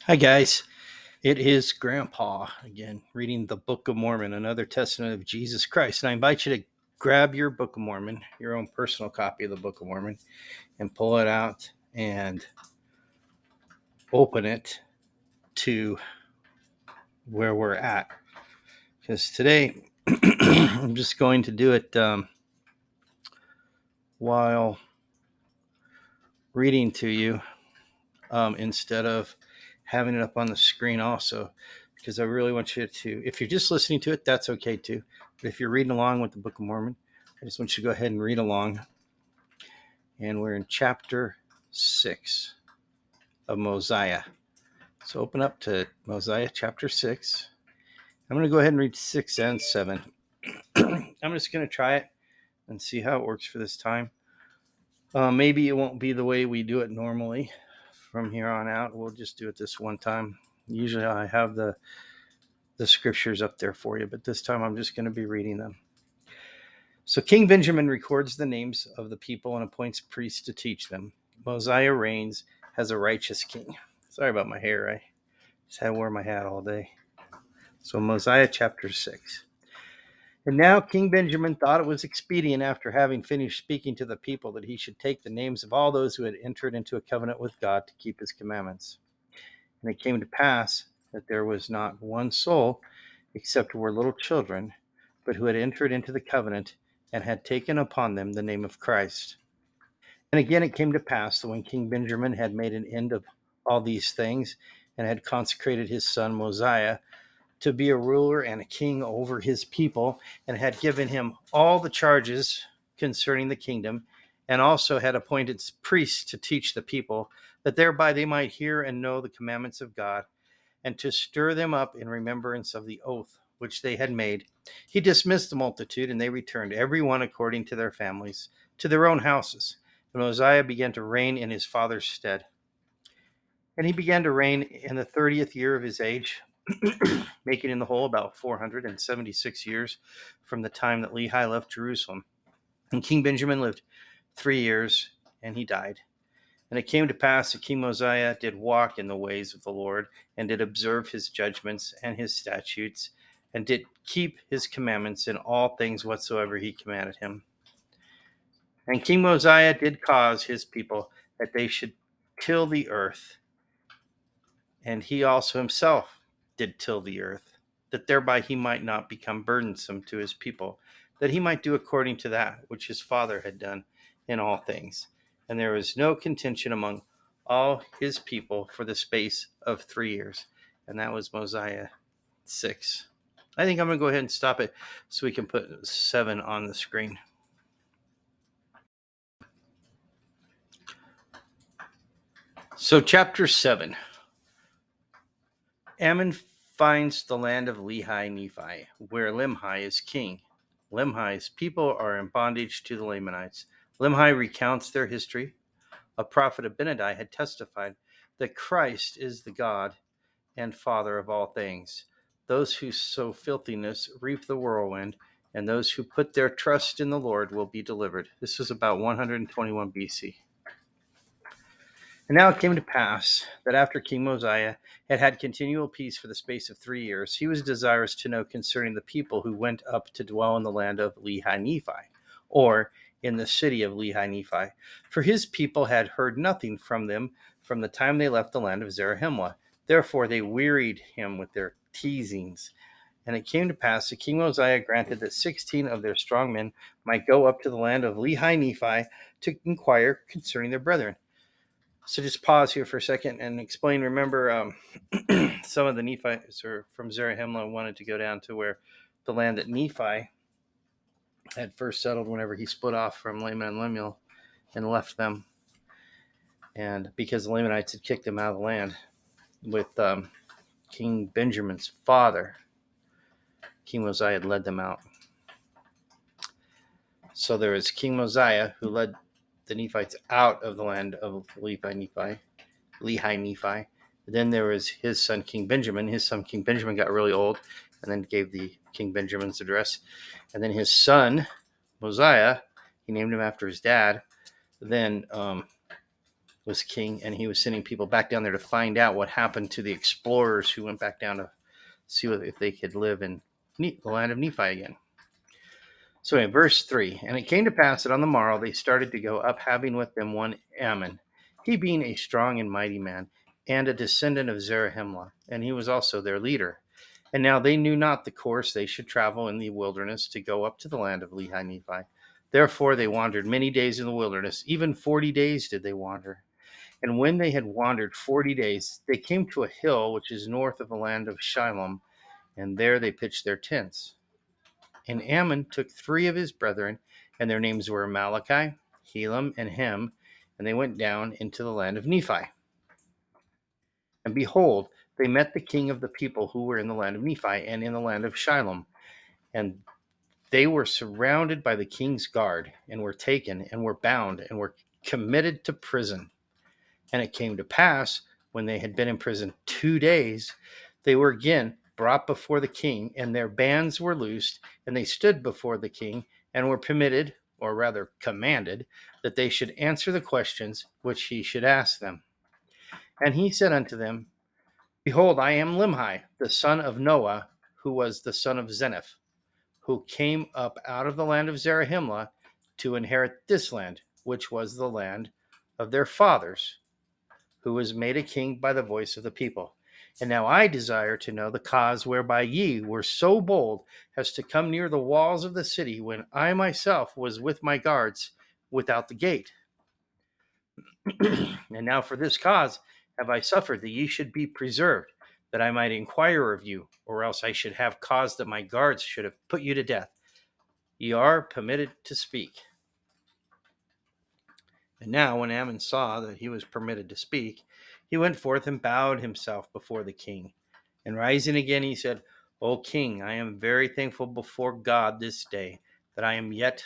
Hi, guys. It is Grandpa again, reading the Book of Mormon, another testament of Jesus Christ. And I invite you to grab your Book of Mormon, your own personal copy of the Book of Mormon, and pull it out and open it to where we're at. Because today, I'm just going to do it while reading to you instead of having it up on the screen also, because I really want you to, if you're just listening to it, that's okay too. But if you're reading along with the Book of Mormon, I just want you to go ahead and read along. And we're in chapter 6 of Mosiah. So open up to Mosiah chapter 6. I'm going to go ahead and read 6 and 7. I'm just going to try it and see how it works for this time. Maybe it won't be the way we do it normally from here on out. We'll just do it this one time. Usually I have the scriptures up there for you, but this time I'm just going to be reading them. So King Benjamin records the names of the people and appoints priests to teach them. Mosiah reigns as a righteous king. Sorry about my hair. I just had to wear my hat all day. So Mosiah chapter 6. And now King Benjamin thought it was expedient, after having finished speaking to the people, that he should take the names of all those who had entered into a covenant with God to keep his commandments. And it came to pass that there was not one soul, except were little children, but who had entered into the covenant and had taken upon them the name of Christ. And again it came to pass that when King Benjamin had made an end of all these things, and had consecrated his son Mosiah to be a ruler and a king over his people, and had given him all the charges concerning the kingdom, and also had appointed priests to teach the people, that thereby they might hear and know the commandments of God, and to stir them up in remembrance of the oath which they had made, he dismissed the multitude, and they returned, every one according to their families, to their own houses. And Mosiah began to reign in his father's stead. And he began to reign in the 30th year of his age, making in the whole about 476 years from the time that Lehi left Jerusalem. And King Benjamin lived 3 years, and he died. And it came to pass that King Mosiah did walk in the ways of the Lord, and did observe his judgments and his statutes, and did keep his commandments in all things whatsoever he commanded him. And King Mosiah did cause his people that they should till the earth, and he also himself did till the earth, that thereby he might not become burdensome to his people, that he might do according to that which his father had done in all things. And there was no contention among all his people for the space of 3 years. And that was Mosiah 6. I think I'm going to go ahead and stop it so we can put 7 on the screen. So chapter 7. Ammon finds the land of Lehi Nephi, where Limhi is king. Limhi's people are in bondage to the Lamanites. Limhi recounts their history. A prophet Abinadi had testified that Christ is the God and Father of all things. Those who sow filthiness reap the whirlwind, and those who put their trust in the Lord will be delivered. This was about 121 BC. And now it came to pass that after King Mosiah had had continual peace for the space of 3 years, he was desirous to know concerning the people who went up to dwell in the land of Lehi Nephi, or in the city of Lehi Nephi. For his people had heard nothing from them from the time they left the land of Zarahemla. Therefore they wearied him with their teasings. And it came to pass that King Mosiah granted that 16 of their strong men might go up to the land of Lehi Nephi to inquire concerning their brethren. So just pause here for a second and explain. Remember, some of the Nephites from Zarahemla wanted to go down to where the land that Nephi had first settled whenever he split off from Laman and Lemuel and left them. And because the Lamanites had kicked them out of the land with King Benjamin's father, King Mosiah had led them out. So there was King Mosiah who led the Nephites out of the land of Lehi Nephi. Then there was his son King Benjamin. His son King Benjamin got really old and then gave the King Benjamin's address. And then his son Mosiah, he named him after his dad, then was king, and he was sending people back down there to find out what happened to the explorers who went back down to see if they could live in the land of Nephi again. So in verse 3, and it came to pass that on the morrow they started to go up, having with them one Ammon, he being a strong and mighty man, and a descendant of Zarahemla, and he was also their leader. And now they knew not the course they should travel in the wilderness to go up to the land of Lehi Nephi. Therefore they wandered many days in the wilderness, even 40 days did they wander. And when they had wandered 40 days, they came to a hill which is north of the land of Shilom, and there they pitched their tents. And Ammon took 3 of his brethren, and their names were Malachi, Helam, and Hem, and they went down into the land of Nephi. And behold, they met the king of the people who were in the land of Nephi and in the land of Shilom. And they were surrounded by the king's guard, and were taken, and were bound, and were committed to prison. And it came to pass, when they had been in prison 2 days, they were again brought before the king, and their bands were loosed, and they stood before the king, and were permitted, or rather commanded, that they should answer the questions which he should ask them. And he said unto them, Behold, I am Limhi, the son of Noah, who was the son of Zeniff, who came up out of the land of Zarahemla to inherit this land, which was the land of their fathers, who was made a king by the voice of the people. And now I desire to know the cause whereby ye were so bold as to come near the walls of the city, when I myself was with my guards without the gate. And now for this cause have I suffered that ye should be preserved, that I might inquire of you, or else I should have caused that my guards should have put you to death. Ye are permitted to speak. And now when Ammon saw that he was permitted to speak, he went forth and bowed himself before the king. And rising again, he said, O king, I am very thankful before God this day that I am yet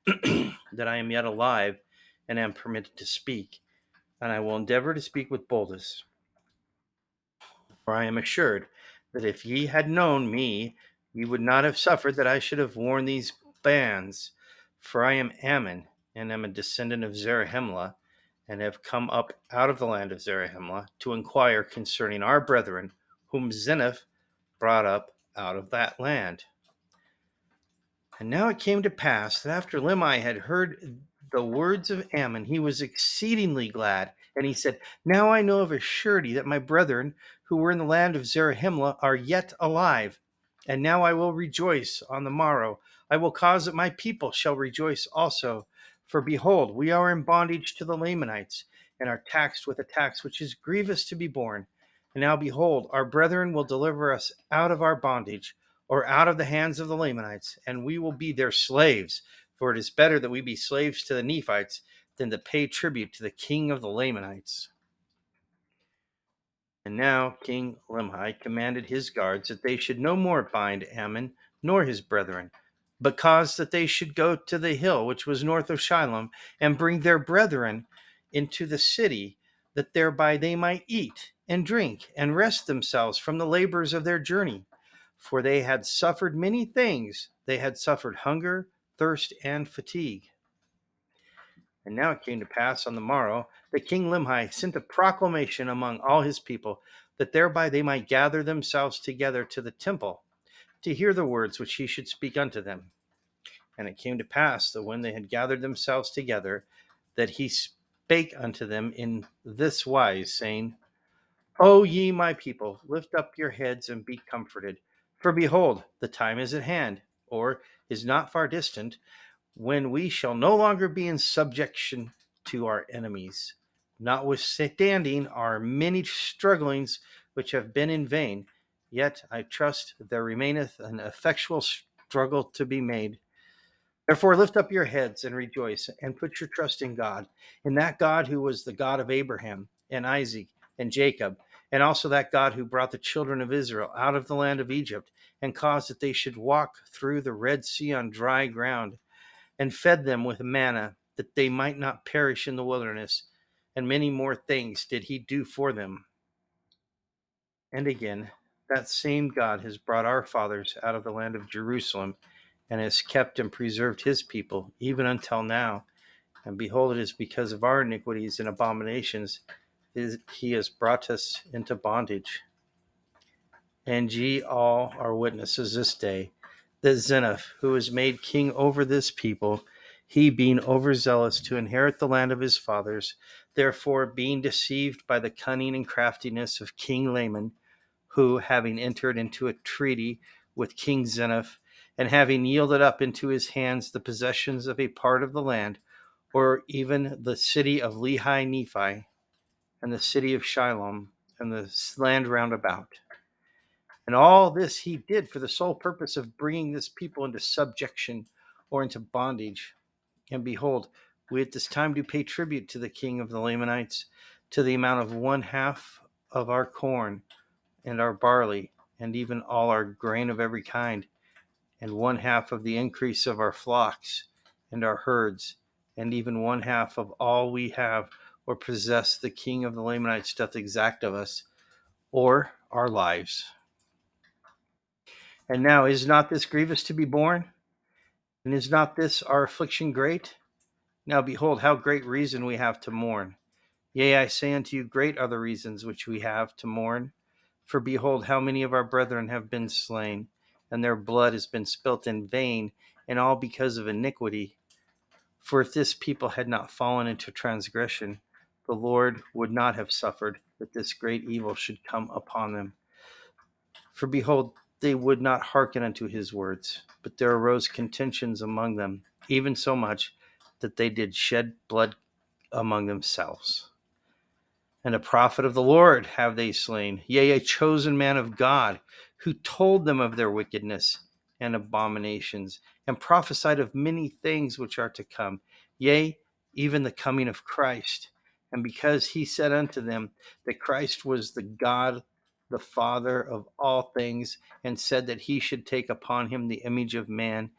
that I am yet alive and am permitted to speak, and I will endeavor to speak with boldness. For I am assured that if ye had known me, ye would not have suffered that I should have worn these bands. For I am Ammon, and am a descendant of Zarahemla, and have come up out of the land of Zarahemla to inquire concerning our brethren, whom Zeniff brought up out of that land. And now it came to pass that after Limhi had heard the words of Ammon, he was exceedingly glad. And he said, Now I know of a surety that my brethren who were in the land of Zarahemla are yet alive. And now I will rejoice on the morrow. I will cause that my people shall rejoice also. For behold, we are in bondage to the Lamanites, and are taxed with a tax which is grievous to be borne. And now behold, our brethren will deliver us out of our bondage, or out of the hands of the Lamanites, and we will be their slaves. For it is better that we be slaves to the Nephites than to pay tribute to the king of the Lamanites. And now King Limhi commanded his guards that they should no more bind Ammon nor his brethren, but caused that they should go to the hill which was north of Shilom, and bring their brethren into the city, that thereby they might eat and drink and rest themselves from the labors of their journey. For they had suffered many things. They had suffered hunger, thirst, and fatigue. And now it came to pass on the morrow that King Limhi sent a proclamation among all his people, that thereby they might gather themselves together to the temple, to hear the words which he should speak unto them. And it came to pass that when they had gathered themselves together, that he spake unto them in this wise, saying, O ye my people, lift up your heads and be comforted. For behold, the time is at hand, or is not far distant, when we shall no longer be in subjection to our enemies. Notwithstanding our many strugglings which have been in vain, yet I trust there remaineth an effectual struggle to be made. Therefore lift up your heads and rejoice, and put your trust in God, in that God who was the God of Abraham and Isaac and Jacob, and also that God who brought the children of Israel out of the land of Egypt, and caused that they should walk through the Red Sea on dry ground, and fed them with manna, that they might not perish in the wilderness. And many more things did he do for them. And again, that same God has brought our fathers out of the land of Jerusalem, and has kept and preserved his people, even until now. And behold, it is because of our iniquities and abominations that he has brought us into bondage. And ye all are witnesses this day that Zeniff, who is made king over this people, he being overzealous to inherit the land of his fathers, therefore being deceived by the cunning and craftiness of King Laman, who, having entered into a treaty with King Zeniff, and having yielded up into his hands the possessions of a part of the land, or even the city of Lehi Nephi, and the city of Shilom, and the land round about. And all this he did for the sole purpose of bringing this people into subjection or into bondage. And behold, we at this time do pay tribute to the king of the Lamanites to the amount of 1/2 of our corn and our barley, and even all our grain of every kind, and 1/2 of the increase of our flocks and our herds, and even 1/2 of all we have or possess the king of the Lamanites doth exact of us, or our lives. And now is not this grievous to be borne? And is not this our affliction great? Now behold, how great reason we have to mourn. Yea, I say unto you, great are the reasons which we have to mourn. For behold, how many of our brethren have been slain, and their blood has been spilt in vain, and all because of iniquity. For if this people had not fallen into transgression, the Lord would not have suffered that this great evil should come upon them. For behold, they would not hearken unto his words, but there arose contentions among them, even so much that they did shed blood among themselves. And a prophet of the Lord have they slain, yea, a chosen man of God, who told them of their wickedness and abominations, and prophesied of many things which are to come, yea, even the coming of Christ. And because he said unto them that Christ was the God, the Father of all things, and said that he should take upon him the image of man,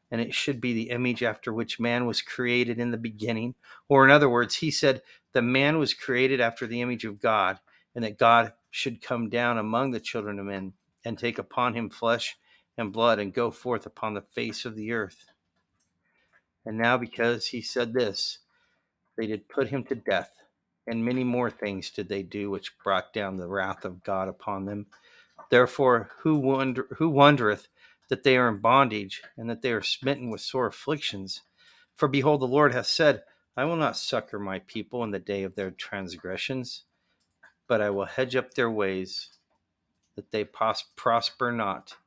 and it should be the image after which man was created in the beginning. Or in other words, he said, the man was created after the image of God, and that God should come down among the children of men and take upon him flesh and blood and go forth upon the face of the earth. And now because he said this, they did put him to death, and many more things did they do which brought down the wrath of God upon them. Therefore, who wondereth that they are in bondage, and that they are smitten with sore afflictions? For behold, the Lord hath said, I will not succor my people in the day of their transgressions, but I will hedge up their ways, that they prosper not,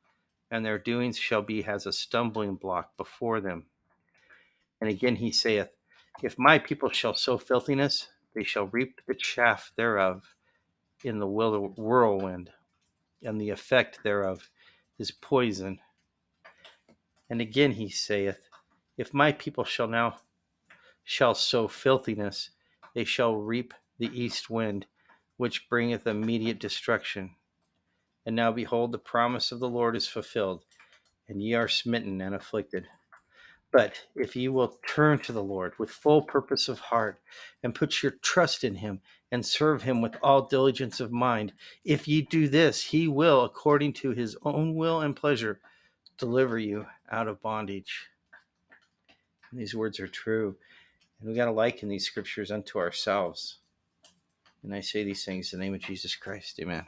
and their doings shall be as a stumbling block before them. And again he saith, if my people shall sow filthiness, they shall reap the chaff thereof in the whirlwind, and the effect thereof is poison. And again he saith, if my people shall sow filthiness, they shall reap the east wind, which bringeth immediate destruction. And now behold, the promise of the Lord is fulfilled, and ye are smitten and afflicted. But if ye will turn to the Lord with full purpose of heart, and put your trust in him, and serve him with all diligence of mind, if ye do this, he will, according to his own will and pleasure, deliver you out of bondage. And these words are true. And we got to liken these scriptures unto ourselves. And I say these things in the name of Jesus Christ. Amen.